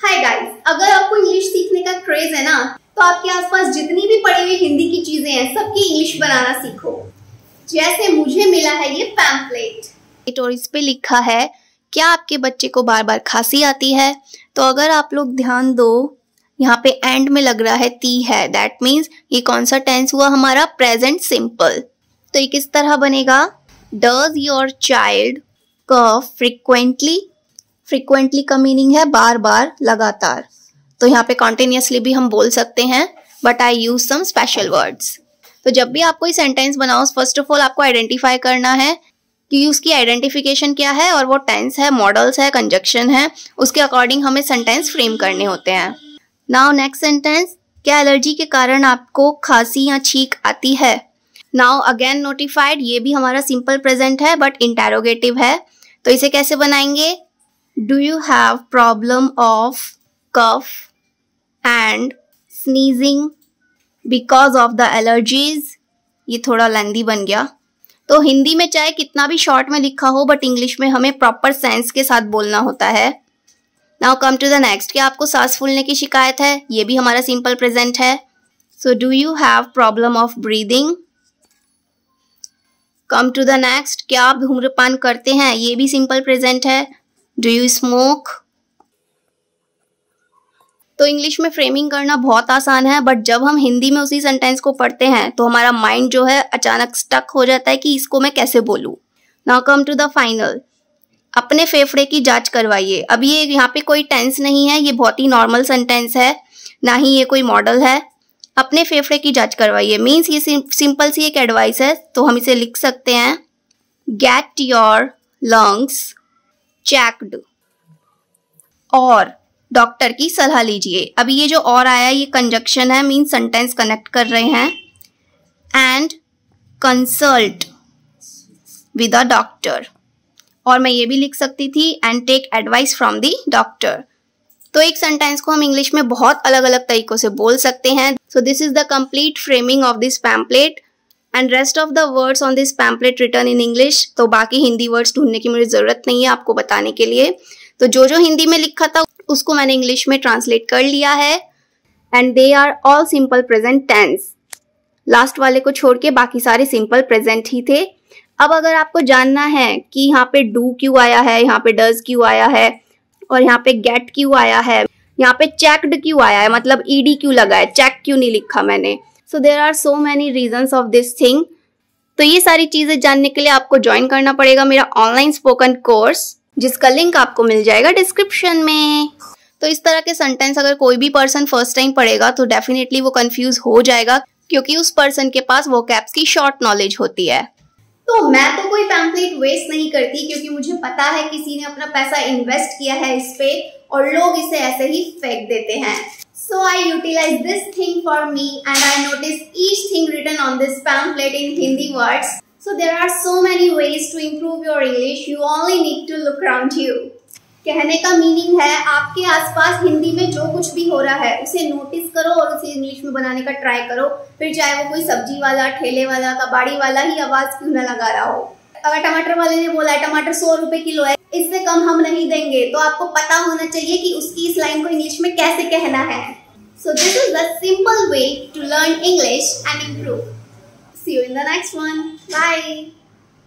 Hi guys, अगर आपको English सीखने का क्रेज है ना, तो आपके आसपास जितनी भी पड़ी हुई हिंदी की चीजें हैं सबकी इंग्लिश बनाना सीखो। जैसे मुझे मिला है ये पैम्पलेट और इस पे लिखा है, क्या आपके बच्चे को बार बार खांसी आती है? तो अगर आप लोग ध्यान दो, यहाँ पे एंड में लग रहा है ती है, दैट मीन्स ये कौन सा टेंस हुआ हमारा? Present simple. तो ये किस तरह बनेगा? Does your child cough frequently? Frequently का मीनिंग है बार बार, लगातार। तो यहाँ पे कॉन्टिन्यूसली भी हम बोल सकते हैं, but I use some special words. तो जब भी आप कोई सेंटेंस बनाओ, फर्स्ट ऑफ ऑल आपको आइडेंटिफाई करना है कि उसकी आइडेंटिफिकेशन क्या है, और वो टेंस है, मॉडल्स है, कंजक्शन है, उसके अकॉर्डिंग हमें सेंटेंस फ्रेम करने होते हैं। नाउ नेक्स्ट सेंटेंस, क्या एलर्जी के कारण आपको खांसी या छींक आती है? नाउ अगेन नोटिफाइड, ये भी हमारा सिंपल प्रेजेंट है बट इंटेरोगेटिव है। तो इसे कैसे बनाएंगे? Do you have problem of cough and sneezing because of the allergies? ये थोड़ा लेंदी बन गया। तो हिंदी में चाहे कितना भी शॉर्ट में लिखा हो, बट इंग्लिश में हमें प्रॉपर सेंस के साथ बोलना होता है। Now come to the next, क्या आपको सांस फूलने की शिकायत है? ये भी हमारा सिंपल प्रेजेंट है। So do you have problem of breathing? Come to the next, क्या आप धूम्रपान करते हैं? ये भी सिंपल प्रेजेंट है। Do you smoke? तो इंग्लिश में फ्रेमिंग करना बहुत आसान है, बट जब हम हिंदी में उसी सेंटेंस को पढ़ते हैं तो हमारा माइंड जो है अचानक स्टक हो जाता है कि इसको मैं कैसे बोलूं। Now come to the final, अपने फेफड़े की जांच करवाइए। अब ये यहाँ पे कोई टेंस नहीं है, ये बहुत ही नॉर्मल सेंटेंस है, ना ही ये कोई मॉडल है। अपने फेफड़े की जांच करवाइए मीन्स ये सिंपल सी एक एडवाइस है, तो हम इसे लिख सकते हैं, गेट योर लंग्स चेक्ड, और डॉक्टर की सलाह लीजिए। अभी ये जो और आया ये कंजक्शन है, मीन सेंटेंस कनेक्ट कर रहे हैं। And consult with a doctor, और मैं ये भी लिख सकती थी, and take advice from the doctor. तो एक सेंटेंस को हम इंग्लिश में बहुत अलग अलग तरीकों से बोल सकते हैं। So this is the complete framing of this pamphlet and rest of the words on this pamphlet return in English. तो बाकी हिंदी वर्ड्स ढूंढने की मुझे जरूरत नहीं है आपको बताने के लिए। तो जो जो हिंदी में लिखा था उसको मैंने इंग्लिश में ट्रांसलेट कर लिया है, and they are all simple present tense. Last वाले को छोड़ के बाकी सारे सिंपल प्रेजेंट ही थे। अब अगर आपको जानना है कि यहाँ पे डू क्यों आया है, यहाँ पे डज क्यों आया है, और यहाँ पे गेट क्यों आया है, यहाँ पे चेक्ड क्यों आया है, मतलब ईडी क्यों लगा है, चेक क्यों नहीं लिखा मैंने, so there are so many reasons of this thing. तो ये सारी चीजें जानने के लिए आपको ज्वाइन करना पड़ेगा मेरा ऑनलाइन स्पोकन कोर्स, जिसका लिंक आपको मिल जाएगा डिस्क्रिप्शन में। तो इस तरह के सेंटेंस अगर कोई भी पर्सन फर्स्ट टाइम पढ़ेगा तो डेफिनेटली वो कंफ्यूज हो जाएगा, क्योंकि उस पर्सन के पास वोकैब्स की शॉर्ट नॉलेज होती है। तो मैं तो कोई पैम्पलेट वेस्ट नहीं करती, क्योंकि मुझे पता है किसी ने अपना पैसा इन्वेस्ट किया है इस पे, और लोग इसे ऐसे ही फेंक देते हैं। So I utilize this thing for me, and I notice each thing written on this pamphlet in Hindi words. So there are so many ways to improve your English. You only need to look around you. कहने का meaning है, आपके आसपास हिंदी में जो कुछ भी हो रहा है उसे नोटिस करो और उसे इंग्लिश में बनाने का ट्राई करो। फिर चाहे वो कोई सब्जी वाला, ठेले वाला, कबाड़ी वाला ही आवाज क्यों न लगा रहा हो। अगर टमाटर वाले ने बोला है टमाटर 100 रुपए किलो है, इससे कम हम नहीं देंगे, तो आपको पता होना चाहिए कि उसकी इस लाइन को इंग्लिश में कैसे कहना है। So this is the simple way to learn English and improve. See you in the next one. Bye.